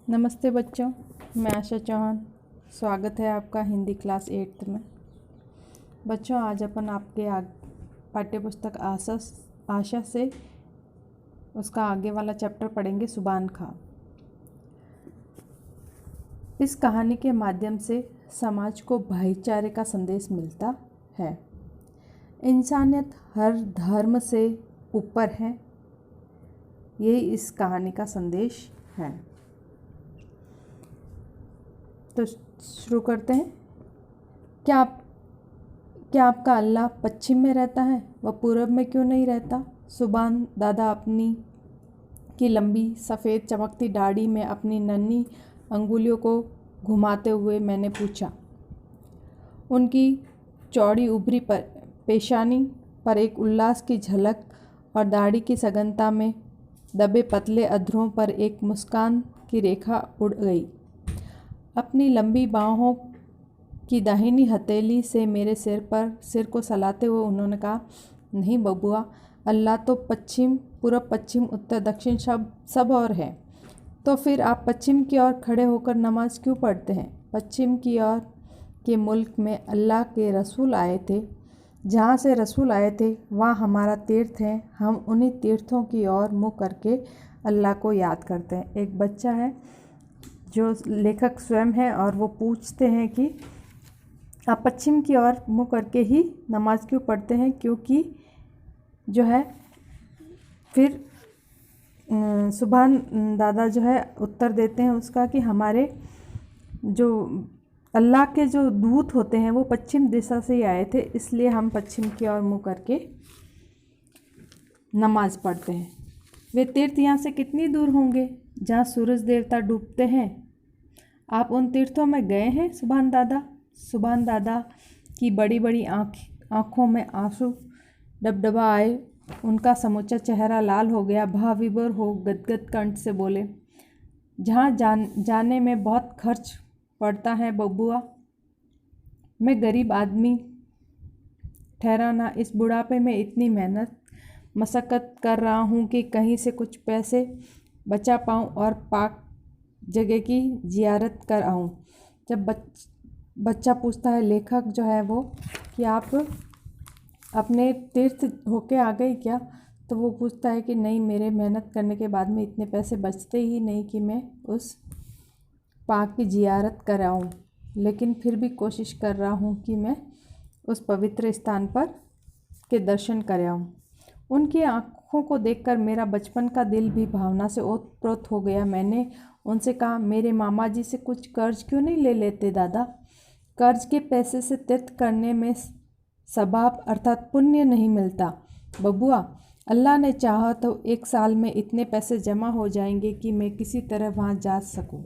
नमस्ते बच्चों, मैं आशा चौहान। स्वागत है आपका हिंदी क्लास 8th में। बच्चों, आज अपन आपके पाठ्य पुस्तक आशा से उसका आगे वाला चैप्टर पढ़ेंगे, सुबान खां। इस कहानी के माध्यम से समाज को भाईचारे का संदेश मिलता है। इंसानियत हर धर्म से ऊपर है, यही इस कहानी का संदेश है। तो शुरू करते हैं। क्या आपका अल्लाह पश्चिम में रहता है? वह पूरब में क्यों नहीं रहता? सुबान दादा अपनी की लंबी सफ़ेद चमकती दाढ़ी में अपनी नन्ही अंगुलियों को घुमाते हुए मैंने पूछा। उनकी चौड़ी उभरी पर पेशानी पर एक उल्लास की झलक और दाढ़ी की सघनता में दबे पतले अधरों पर एक मुस्कान की रेखा उड़ गई। अपनी लंबी बाहों की दाहिनी हथेली से मेरे सिर को सहलाते हुए उन्होंने कहा, नहीं बबुआ, अल्लाह तो पश्चिम, पूरब, पश्चिम, उत्तर, दक्षिण सब और है। तो फिर आप पश्चिम की ओर खड़े होकर नमाज क्यों पढ़ते हैं? पश्चिम की ओर के मुल्क में अल्लाह के रसूल आए थे। जहाँ से रसूल आए थे वहाँ हमारा तीर्थ है। हम उन्हीं तीर्थों की ओर मुँह करके अल्लाह को याद करते हैं। एक बच्चा है जो लेखक स्वयं है और वो पूछते हैं कि आप पश्चिम की ओर मुँह करके ही नमाज क्यों पढ़ते हैं? क्योंकि जो है फिर सुभान दादा जो है उत्तर देते हैं उसका कि हमारे जो अल्लाह के जो दूत होते हैं वो पश्चिम दिशा से ही आए थे, इसलिए हम पश्चिम की ओर मुँह करके नमाज पढ़ते हैं। वे तीर्थ यहाँ से कितनी दूर होंगे जहाँ सूरज देवता डूबते हैं? आप उन तीर्थों में गए हैं सुभान दादा? सुभान दादा की बड़ी बड़ी आँखों में आंसू डबडबा आए। उनका समूचा चेहरा लाल हो गया। भावविभोर हो गदगद कंठ से बोले, जहाँ जाने में बहुत खर्च पड़ता है बबुआ। मैं गरीब आदमी ठहरा ना, इस बुढ़ापे में इतनी मेहनत मशक्क़त कर रहा हूँ कि कहीं से कुछ पैसे बचा पाऊँ और पाक जगह की जियारत कर आऊँ। जब बच्चा पूछता है लेखक जो है वो कि आप अपने तीर्थ होके आ गए क्या, तो वो पूछता है कि नहीं, मेरे मेहनत करने के बाद में इतने पैसे बचते ही नहीं कि मैं उस पाक की जियारत कर आऊँ, लेकिन फिर भी कोशिश कर रहा हूँ कि मैं उस पवित्र स्थान पर के दर्शन कर आऊँ। उनकी आँखों को देखकर मेरा बचपन का दिल भी भावना से ओतप्रोत हो गया। मैंने उनसे कहा, मेरे मामा जी से कुछ कर्ज क्यों नहीं ले लेते दादा? कर्ज के पैसे से तीर्थ करने में सवाब अर्थात पुण्य नहीं मिलता बबुआ। अल्लाह ने चाहा तो एक साल में इतने पैसे जमा हो जाएंगे कि मैं किसी तरह वहाँ जा सकूँ।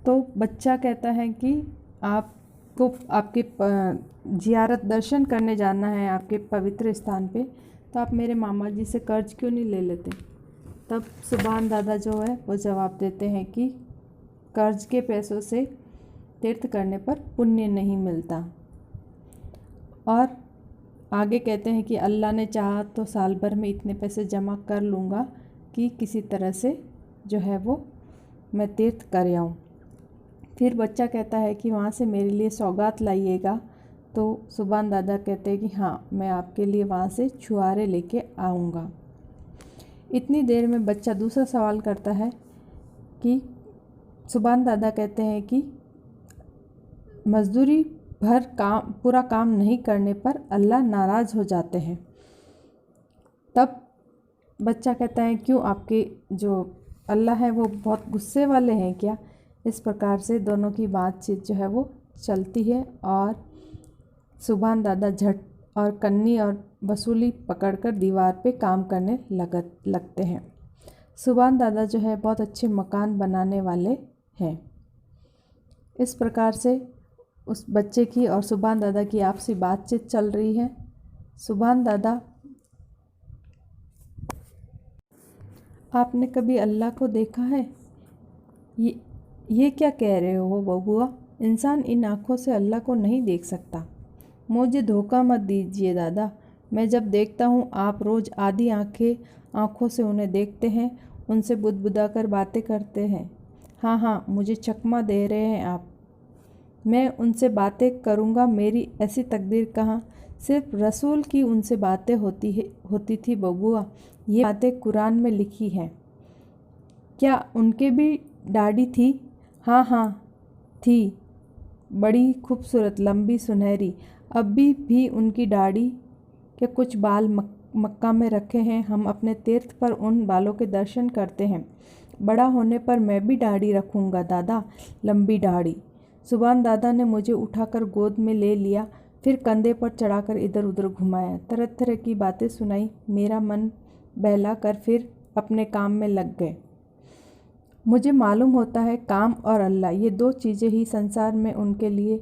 तो बच्चा कहता है कि आपको आपके जियारत दर्शन करने जाना है आपके पवित्र स्थान पे, तो आप मेरे मामा जी से कर्ज क्यों नहीं ले लेते? तब सुभान दादा जो है वो जवाब देते हैं कि कर्ज के पैसों से तीर्थ करने पर पुण्य नहीं मिलता। और आगे कहते हैं कि अल्लाह ने चाहा तो साल भर में इतने पैसे जमा कर लूँगा कि किसी तरह से जो है वो मैं तीर्थ कर आऊँ। फिर बच्चा कहता है कि वहाँ से मेरे लिए सौगात लाइएगा। तो सुभान दादा कहते हैं कि हाँ, मैं आपके लिए वहाँ से छुआरे लेके आऊँगा। इतनी देर में बच्चा दूसरा सवाल करता है कि सुभान दादा कहते हैं कि मजदूरी भर पूरा काम नहीं करने पर अल्लाह नाराज़ हो जाते हैं। तब बच्चा कहता है, क्यों, आपके जो अल्लाह है वो बहुत गुस्से वाले हैं क्या? इस प्रकार से दोनों की बातचीत जो है वो चलती है और सुभान दादा झट और कन्नी और वसूली पकड़कर दीवार पे काम करने लगते हैं। सुभान दादा जो है बहुत अच्छे मकान बनाने वाले हैं। इस प्रकार से उस बच्चे की और सुभान दादा की आपसी बातचीत चल रही है। सुभान दादा, आपने कभी अल्लाह को देखा है? ये क्या कह रहे हो बबुआ? इंसान इन आँखों से अल्लाह को नहीं देख सकता। मुझे धोखा मत दीजिए दादा, मैं जब देखता हूँ आप रोज़ आधी आँखों से उन्हें देखते हैं, उनसे बुदबुदाकर बातें करते हैं। हाँ हाँ, मुझे चकमा दे रहे हैं आप। मैं उनसे बातें करूँगा, मेरी ऐसी तकदीर कहाँ। सिर्फ रसूल की उनसे बातें होती थी बबुआ। ये बातें कुरान में लिखी हैं। क्या उनके भी दाढ़ी थी? हाँ हाँ थी, बड़ी खूबसूरत, लंबी, सुनहरी। अभी भी उनकी दाढ़ी के कुछ बाल मक्का में रखे हैं। हम अपने तीर्थ पर उन बालों के दर्शन करते हैं। बड़ा होने पर मैं भी दाढ़ी रखूँगा दादा, लंबी दाढ़ी। सुभान दादा ने मुझे उठाकर गोद में ले लिया, फिर कंधे पर चढ़ाकर इधर उधर घुमाया, तरह तरह की बातें सुनाई। मेरा मन बहला कर फिर अपने काम में लग गए। मुझे मालूम होता है काम और अल्लाह, ये दो चीज़ें ही संसार में उनके लिए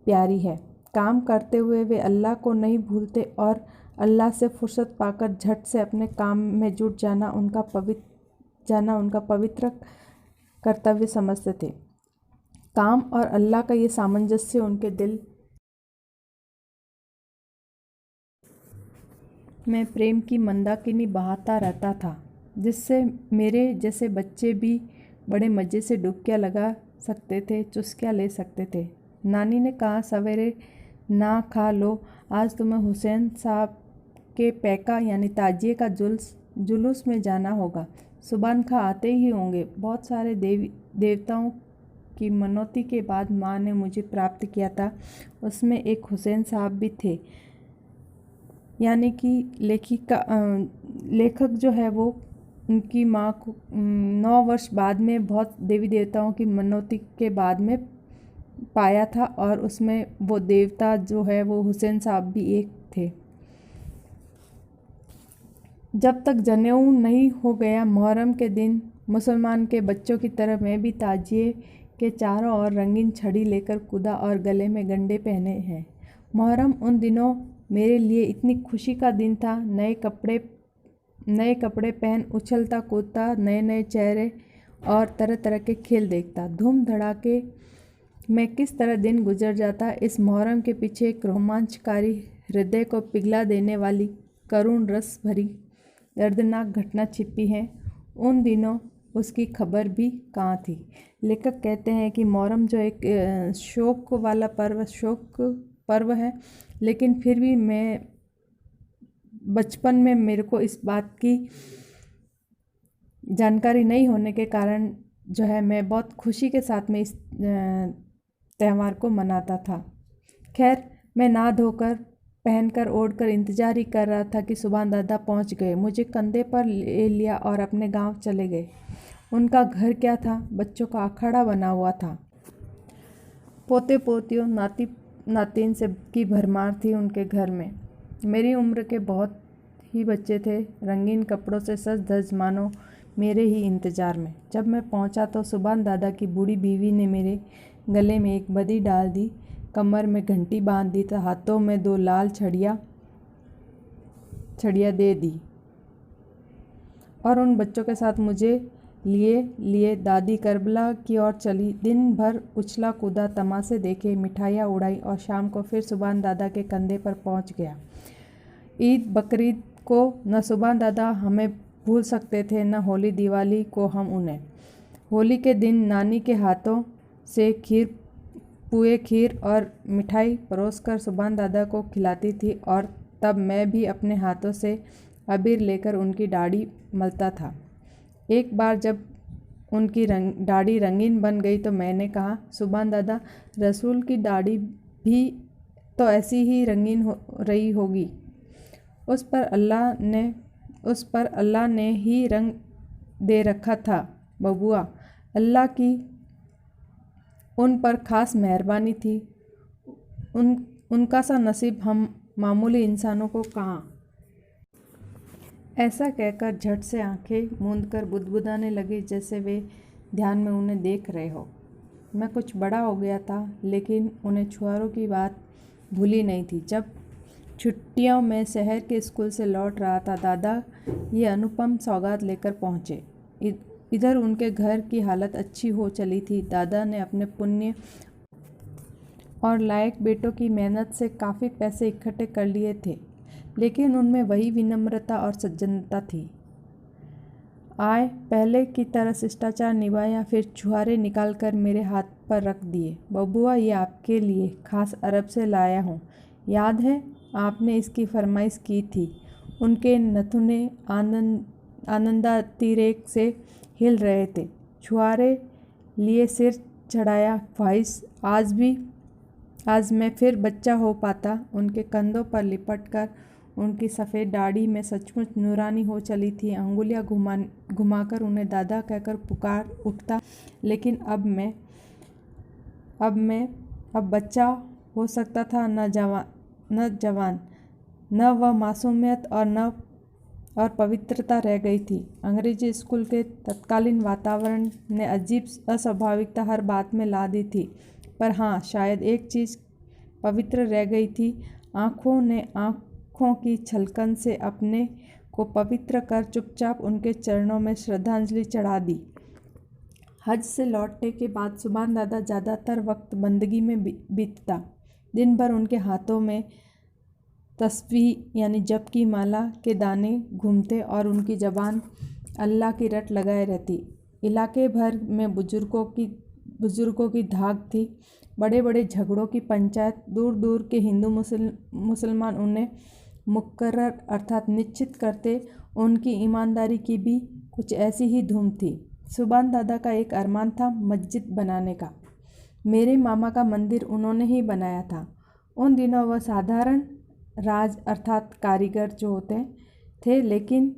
प्यारी है। काम करते हुए वे अल्लाह को नहीं भूलते और अल्लाह से फुर्सत पाकर झट से अपने काम में जुट जाना उनका पवित्र कर्तव्य समझते थे। काम और अल्लाह का ये सामंजस्य उनके दिल में प्रेम की मंदाकिनी बहाता रहता था, जिससे मेरे जैसे बच्चे भी बड़े मज़े से डुबकियाँ लगा सकते थे, चुस्कियाँ ले सकते थे। नानी ने कहा, सवेरे ना खा लो, आज तुम्हें हुसैन साहब के पैका यानी ताजिए का जुलूस में जाना होगा। सुबह खा आते ही होंगे। बहुत सारे देवताओं की मनौती के बाद माँ ने मुझे प्राप्त किया था, उसमें एक हुसैन साहब भी थे। यानी कि लेखक जो है वो उनकी माँ को 9 वर्ष बाद में बहुत देवी देवताओं की मनौती के बाद में पाया था, और उसमें वो देवता जो है वो हुसैन साहब भी एक थे। जब तक जनेऊ नहीं हो गया मुहर्रम के दिन, मुसलमान के बच्चों की तरह मैं भी ताजिए के चारों ओर रंगीन छड़ी लेकर कूदा और गले में गंडे पहने हैं। मुहर्रम उन दिनों मेरे लिए इतनी खुशी का दिन था। नए कपड़े पहन उछलता कूदता, नए नए चेहरे और तरह तरह के खेल देखता। धूम धड़ाके में किस तरह दिन गुजर जाता। इस मुहर्रम के पीछे एक रोमांचकारी, हृदय को पिघला देने वाली, करुण रस भरी, दर्दनाक घटना छिपी है। उन दिनों उसकी खबर भी कहाँ थी। लेखक कहते हैं कि मुहर्रम जो एक शोक वाला पर्व है, लेकिन फिर भी मैं बचपन में मेरे को इस बात की जानकारी नहीं होने के कारण जो है मैं बहुत खुशी के साथ में इस त्यौहार को मनाता था। खैर, मैं नहा धोकर पहनकर ओढ़कर इंतज़ार ही कर रहा था कि सुभान दादा पहुंच गए। मुझे कंधे पर ले लिया और अपने गांव चले गए। उनका घर क्या था, बच्चों का अखाड़ा बना हुआ था। पोते पोतियों नाती नातिन से की भरमार थी उनके घर में। मेरी उम्र के बहुत ही बच्चे थे, रंगीन कपड़ों से सज धज मानो मेरे ही इंतज़ार में। जब मैं पहुंचा तो सुभान दादा की बूढ़ी बीवी ने मेरे गले में एक बदी डाल दी, कमर में घंटी बांध दी तो हाथों में 2 लाल छड़ियाँ दे दी और उन बच्चों के साथ मुझे लिए दादी करबला की ओर चली। दिन भर उछला कूदा, तमाशे देखे, मिठाइयाँ उड़ाई और शाम को फिर सुभान दादा के कंधे पर पहुंच गया। ईद बकरीद को न सुभान दादा हमें भूल सकते थे, न होली दिवाली को हम उन्हें। होली के दिन नानी के हाथों से पुए, खीर और मिठाई परोसकर सुभान दादा को खिलाती थी, और तब मैं भी अपने हाथों से अबीर लेकर उनकी दाढ़ी मलता था। एक बार जब उनकी दाढ़ी रंगीन बन गई तो मैंने कहा, सुभान दादा, रसूल की दाढ़ी भी तो ऐसी ही रंगीन हो रही होगी। उस पर अल्लाह ने ही रंग दे रखा था बबुआ। अल्लाह की उन पर ख़ास मेहरबानी थी। उनका सा नसीब हम मामूली इंसानों को कहाँ। ऐसा कहकर झट से आंखें मूंदकर बुदबुदाने लगे, जैसे वे ध्यान में उन्हें देख रहे हो। मैं कुछ बड़ा हो गया था, लेकिन उन्हें छुआरों की बात भूली नहीं थी। जब छुट्टियों में शहर के स्कूल से लौट रहा था, दादा ये अनुपम सौगात लेकर पहुँचे। इधर उनके घर की हालत अच्छी हो चली थी। दादा ने अपने पुण्य और लायक बेटों की मेहनत से काफ़ी पैसे इकट्ठे कर लिए थे, लेकिन उनमें वही विनम्रता और सज्जनता थी। आए पहले की तरह शिष्टाचार निभाया, फिर छुहारे निकालकर मेरे हाथ पर रख दिए। बबुआ, ये आपके लिए खास अरब से लाया हूँ, याद है आपने इसकी फरमाइश की थी। उनके नथुने आनंदातिरेक से हिल रहे थे। छुहारे लिए सिर चढ़ाया। ख्वाहिश आज मैं फिर बच्चा हो पाता। उनके कंधों पर लिपटकर उनकी सफ़ेद दाढ़ी में सचमुच नूरानी हो चली थी। अंगुलियां घुमाकर उन्हें दादा कहकर पुकार उठता। लेकिन अब बच्चा हो सकता था, न जवान, न वह मासूमियत और पवित्रता रह गई थी। अंग्रेजी स्कूल के तत्कालीन वातावरण ने अजीब अस्वाभाविकता हर बात में ला दी थी। पर हाँ, शायद एक चीज़ पवित्र रह गई थी। आँखों की छलकन से अपने को पवित्र कर चुपचाप उनके चरणों में श्रद्धांजलि चढ़ा दी। हज से लौटने के बाद सुभान दादा ज़्यादातर वक्त बंदगी में बीतता। दिन भर उनके हाथों में तस्बीह यानी जप की माला के दाने घूमते और उनकी ज़बान अल्लाह की रट लगाए रहती। इलाके भर में बुजुर्गों की धाक थी। बड़े बड़े झगड़ों की पंचायत। दूर दूर के हिंदू मुसलमान उन्हें मुकर्रर अर्थात निश्चित करते। उनकी ईमानदारी की भी कुछ ऐसी ही धूम थी। सुभान दादा का एक अरमान था मस्जिद बनाने का। मेरे मामा का मंदिर उन्होंने ही बनाया था। उन दिनों वह साधारण राज अर्थात कारीगर जो होते थे, लेकिन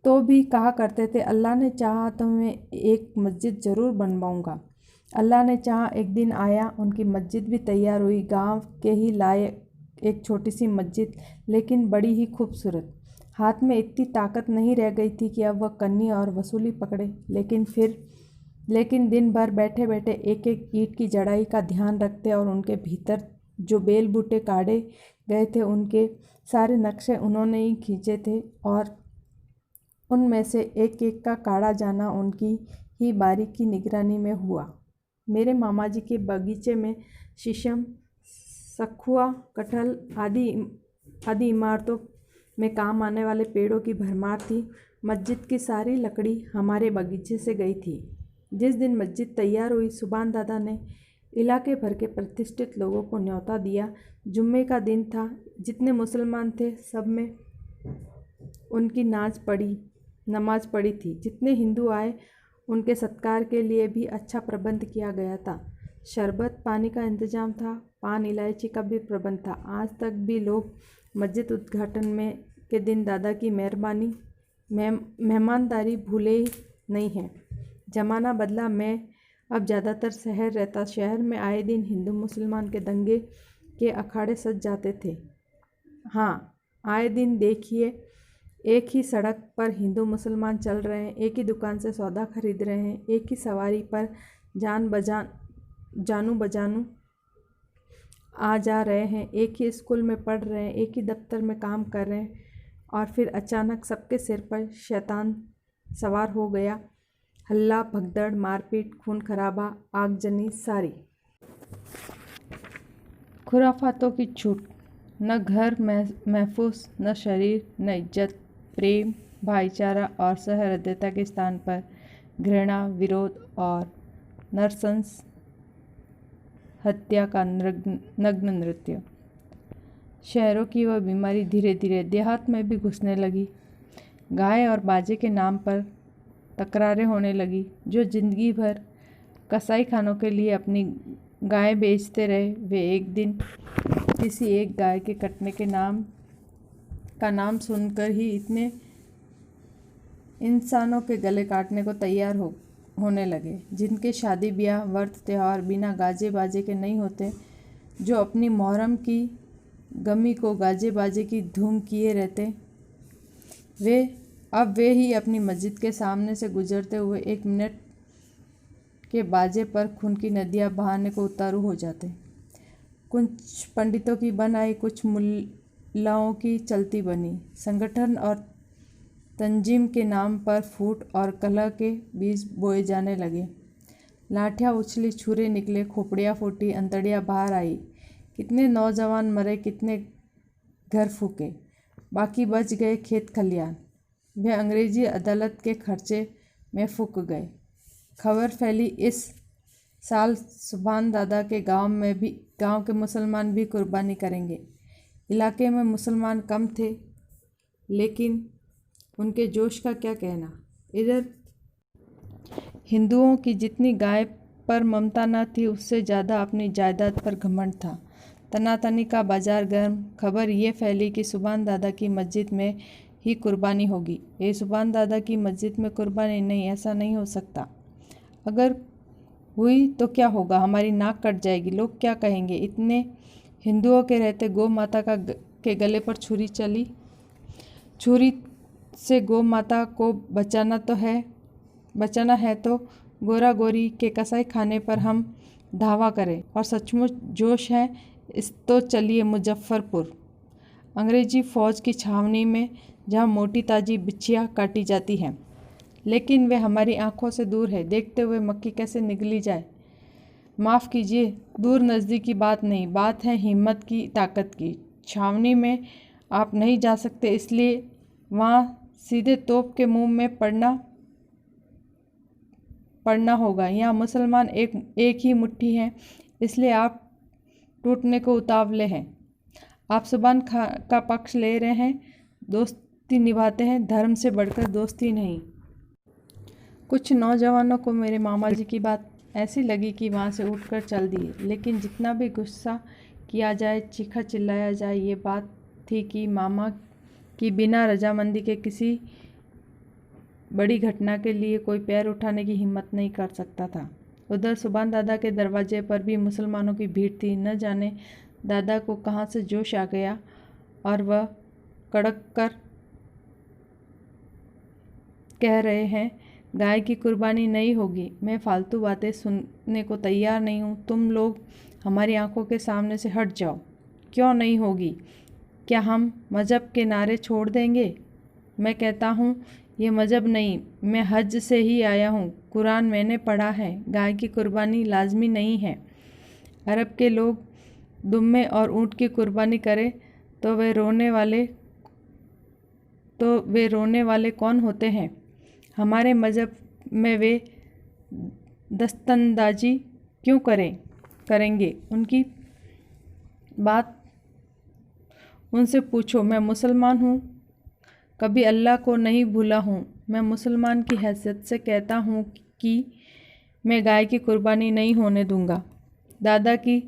तो भी कहा करते थे, अल्लाह ने चाहा तो मैं एक मस्जिद ज़रूर बनवाऊंगा। अल्लाह ने चाहा, एक दिन आया, उनकी मस्जिद भी तैयार हुई। गांव के ही लायक एक छोटी सी मस्जिद, लेकिन बड़ी ही खूबसूरत। हाथ में इतनी ताकत नहीं रह गई थी कि अब वह कन्नी और वसूली पकड़े। लेकिन दिन भर बैठे बैठे एक एक ईंट की जड़ाई का ध्यान रखते और उनके भीतर जो बेल बूटे काढ़े गए थे उनके सारे नक्शे उन्होंने ही खींचे थे और उनमें से एक एक का काढ़ा जाना उनकी ही बारीकी निगरानी में हुआ। मेरे मामा जी के बगीचे में शीशम, सखुआ, कटहल आदि इमारतों में काम आने वाले पेड़ों की भरमार थी। मस्जिद की सारी लकड़ी हमारे बगीचे से गई थी। जिस दिन मस्जिद तैयार हुई, सुभान दादा ने इलाके भर के प्रतिष्ठित लोगों को न्योता दिया। जुम्मे का दिन था। जितने मुसलमान थे सब में उनकी नमाज पड़ी थी। जितने हिंदू आए उनके सत्कार के लिए भी अच्छा प्रबंध किया गया था। शरबत पानी का इंतजाम था। पान इलायची का भी प्रबंध था। आज तक भी लोग मस्जिद उद्घाटन के दिन दादा की मेहमानदारी भूले नहीं हैं। ज़माना बदला। मैं अब ज़्यादातर शहर रहता। शहर में आए दिन हिंदू मुसलमान के दंगे के अखाड़े सज जाते थे। हाँ, आए दिन देखिए, एक ही सड़क पर हिंदू मुसलमान चल रहे हैं, एक ही दुकान से सौदा खरीद रहे हैं, एक ही सवारी पर जानू बजानू आ जा रहे हैं, एक ही स्कूल में पढ़ रहे हैं, एक ही दफ्तर में काम कर रहे हैं, और फिर अचानक सबके सिर पर शैतान सवार हो गया। हल्ला, भगदड़, मारपीट, खून खराबा, आगजनी सारी। खुराफातों की छूट। न घर महफूज, न शरीर, न इज्जत, प्रेम, भाईचारा और सहृदयता के स्थान पर घृणा, विरोध और नरसंस हत्या का नग्न नृत्य। शहरों की वह बीमारी धीरे धीरे देहात में भी घुसने लगी। गाय और बाजे के नाम पर तकरारें होने लगी। जो जिंदगी भर कसाई खानों के लिए अपनी गाय बेचते रहे, वे एक दिन किसी एक गाय के कटने के नाम सुनकर ही इतने इंसानों के गले काटने को तैयार होने लगे, जिनके शादी ब्याह, व्रत त्योहार बिना गाजे बाजे के नहीं होते, जो अपनी मुहर्रम की गमी को गाजे बाजे की धूम किए रहते। वे ही अपनी मस्जिद के सामने से गुजरते हुए 1 मिनट के बाजे पर खून की नदियाँ बहाने को उतारू हो जाते। कुछ पंडितों की बन आई, कुछ मुल्लाओं की चलती बनी। संगठन और तंजीम के नाम पर फूट और कलह के बीज बोए जाने लगे। लाठियाँ उछली, छुरे निकले, खोपड़ियाँ फूटी, अंतड़ियाँ बाहर आई। कितने नौजवान मरे, कितने घर फूके। बाकी बच गए खेत खलियान। वे अंग्रेजी अदालत के खर्चे में फूक गए। खबर फैली इस साल सुभान दादा के गांव के मुसलमान भी कुर्बानी करेंगे। इलाके में मुसलमान कम थे, लेकिन उनके जोश का क्या कहना। इधर हिंदुओं की जितनी गाय पर ममता न थी, उससे ज़्यादा अपनी जायदाद पर घमंड था। तनातनी का बाजार गर्म। खबर ये फैली कि सुभान दादा की मस्जिद में ही कुर्बानी होगी। ये सुभान दादा की मस्जिद में कुर्बानी नहीं, ऐसा नहीं हो सकता। अगर हुई तो क्या होगा, हमारी नाक कट जाएगी। लोग क्या कहेंगे। इतने हिंदुओं के रहते गौ माता के गले पर छुरी चली। छुरी से गौ माता को बचाना है तो गोरा गोरी के कसाई खाने पर हम धावा करें। और सचमुच जोश है तो चलिए मुजफ्फरपुर। अंग्रेजी फ़ौज की छावनी में जहाँ मोटी ताजी बिच्छियाँ काटी जाती हैं, लेकिन वे हमारी आंखों से दूर है। देखते हुए मक्खी कैसे निगली जाए। माफ़ कीजिए, दूर नज़दीक की बात नहीं, बात है हिम्मत की, ताकत की। छावनी में आप नहीं जा सकते, इसलिए वहाँ सीधे तोप के मुंह में पड़ना होगा। यहाँ मुसलमान एक ही मुट्ठी हैं, इसलिए आप टूटने को उतावले हैं। आप सुभान का पक्ष ले रहे हैं, दोस्ती निभाते हैं, धर्म से बढ़कर दोस्ती नहीं। कुछ नौजवानों को मेरे मामा जी की बात ऐसी लगी कि वहाँ से उठकर चल दिए। लेकिन जितना भी गुस्सा किया जाए, चीखा चिल्लाया जाए, ये बात थी कि मामा की बिना रजामंदी के किसी बड़ी घटना के लिए कोई पैर उठाने की हिम्मत नहीं कर सकता था। उधर सुभान दादा के दरवाजे पर भी मुसलमानों की भीड़ थी। न जाने दादा को कहाँ से जोश आ गया और वह कड़क कर कह रहे हैं, गाय की कुर्बानी नहीं होगी। मैं फालतू बातें सुनने को तैयार नहीं हूँ। तुम लोग हमारी आंखों के सामने से हट जाओ। क्यों नहीं होगी? क्या हम मज़हब के नारे छोड़ देंगे? मैं कहता हूँ ये मज़हब नहीं, मैं हज से ही आया हूँ। कुरान मैंने पढ़ा है, गाय की कुर्बानी लाजमी नहीं है। अरब के लोग दुम्मे और ऊँट की कुर्बानी करें तो वे रोने वाले कौन होते हैं? हमारे मज़हब में वे दस्तंदाजी क्यों करेंगे? उनकी बात उनसे पूछो। मैं मुसलमान हूँ, कभी अल्लाह को नहीं भूला हूँ। मैं मुसलमान की हैसियत से कहता हूँ कि मैं गाय की कुर्बानी नहीं होने दूँगा। दादा की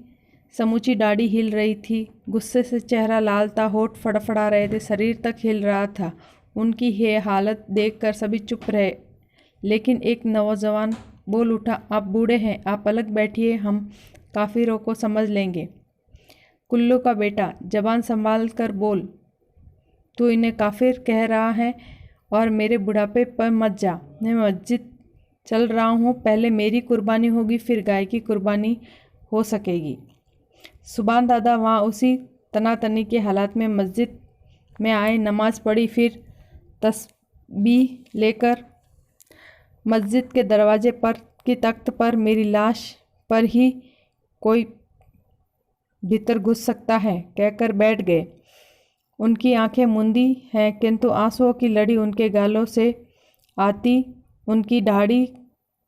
समूची दाढ़ी हिल रही थी, गुस्से से चेहरा लाल था, होठ फड़फड़ा रहे थे, शरीर तक हिल रहा था। उनकी ये हालत देखकर सभी चुप रहे, लेकिन एक नौजवान बोल उठा, आप बूढ़े हैं, आप अलग बैठिए, हम काफिरों को समझ लेंगे। कुल्लू का बेटा, जबान संभाल कर बोल। तू इन्हें काफिर कह रहा है और मेरे बुढ़ापे पर मत जा। मैं मस्जिद चल रहा हूँ, पहले मेरी कुर्बानी होगी, फिर गाय की कुर्बानी हो सकेगी। सुभान दादा वहाँ उसी तनातनी के हालात में मस्जिद में आए, नमाज पढ़ी, फिर तस्बीह लेकर मस्जिद के दरवाजे पर की तख्त पर मेरी लाश पर ही कोई भीतर घुस सकता है कहकर बैठ गए। उनकी आंखें मूंदी हैं, किंतु आंसुओं की लड़ी उनके गालों से आती उनकी दाढ़ी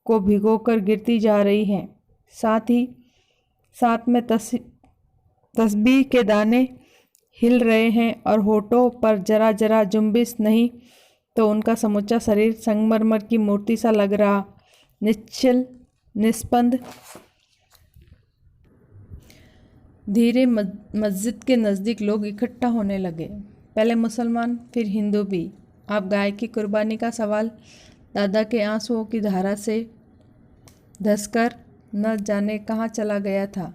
को भिगोकर गिरती जा रही है। साथ में तस्बीह के दाने हिल रहे हैं और होठों पर जरा जरा जुम्बिश नहीं तो उनका समूचा शरीर संगमरमर की मूर्ति सा लग रहा, निश्चल निस्पंद। धीरे मस्जिद के नज़दीक लोग इकट्ठा होने लगे, पहले मुसलमान फिर हिंदू भी। आप गाय की कुर्बानी का सवाल दादा के आंसुओं की धारा से धंसकर न जाने कहाँ चला गया था।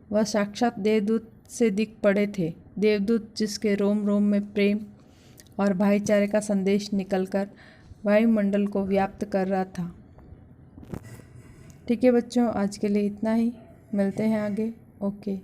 वह साक्षात देवदूत से दिख पड़े थे, देवदूत जिसके रोम रोम में प्रेम और भाईचारे का संदेश निकलकर वायुमंडल को व्याप्त कर रहा था। ठीक है बच्चों, आज के लिए इतना ही, मिलते हैं आगे। ओके।